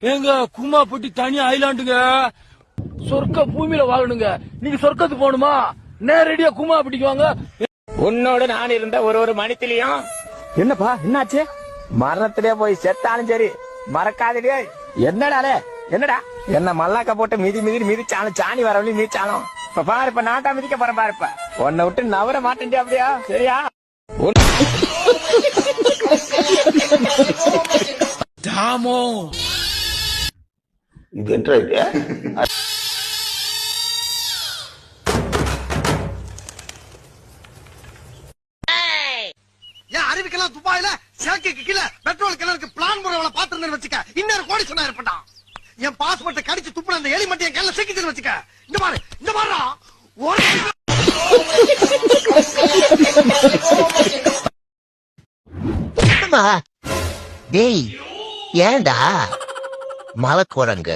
ஏங்க கும்மாப்பட்டி தனி ஐலாண்டுங்க, சொர்க்க பூமியில வாழணுங்க. நீங்க சொர்க்கத்துக்கு போகணுமா, நேரடியா கும்மாப்பட்டிக்கு வாங்க. உன்னோட நான் இருந்த ஒரு மணித்திலையும் என்னப்பா என்னாச்சு? மரணத்திலே போய் செத்தாலும் சரி மறக்காதே. என்னடாலே என்னடா? என்ன மல்லாக்க போட்டு மிதிச்சாலும் சாணி வரவழி மிதிச்சாலும் இப்ப பாரு, இப்ப நான் தான் மிதிக்க போறேன் பாருப்ப. உன்னை விட்டு நவர மாட்டேன் அப்படியா? சரியா? தாமோ இது என்ன இது? ஏன் அறிவிக்கலாம் துபாயில சேக்கைக்கு கீழே பெட்ரோல் கிணறுக்கு பிளான் முறைகளை பாத்துருந்தேன்னு வச்சுக்க, இன்னொரு கோடி சொன்னா இருப்பா. என் பாஸ்போர்ட்டை கடிச்சு துப்புன அந்த எலி மட்டும் என் கையில சிக்கிச்சுன்னு வச்சுக்க. இந்த மாதிரிடா டேய் ஏண்டா மலைக்குரங்கு?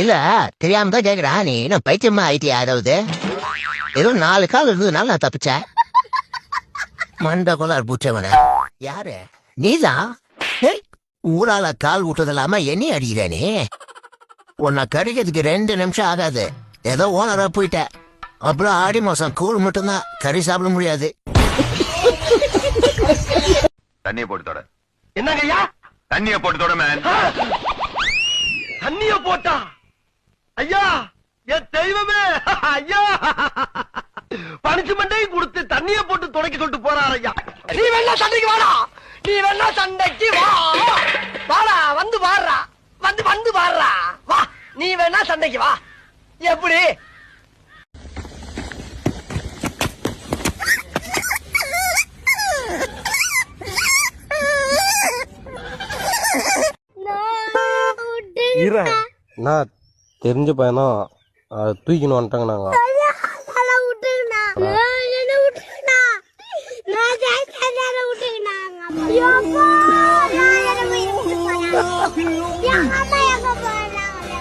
இல்ல தெரியாம தான் கேக்குறா. நீ என்ன பைத்தியமா ஆயிட்டியா? அதாவது ஏதோ 4 கால் இருந்ததுனால நான் தப்பிச்சேன். மண்ட கொலார் பூச்சவன யாரு? நீதான் ஊரால கால் விட்டது இல்லாம என்ன அடிக்கிற நீ? உன்னை கடிக்கிறதுக்கு 2 நிமிஷம் ஆகாது. ஏதோ ஓனரா போயிட்ட. அப்புறம் ஆடி மாசம் கூழ் மட்டும்தான், கறி சாப்பிட முடியாது. தண்ணிய போட்டு தொட. என்னங்கய்யா? தண்ணிய போட்டு தொட மேன். தண்ணிய போட்டா? ஐயா என் தெய்வமே, ஐயா பனிஷ்மெண்டையும் கொடுத்து தண்ணிய போட்டு துடைக்க சொல்லிட்டு போறாரு ஐயா. நீ வேணா சண்டைக்கு வாடா, நீ வேணா சண்டைக்கு வா. வாடா, வந்து பாடுறா, வந்து பாடுறா, வா. நீ வேணா சண்டைக்கு வா. எப்படி? நான் தெரிஞ்ச பையனா தூக்கின்னு வந்துட்டாங்க நாங்க.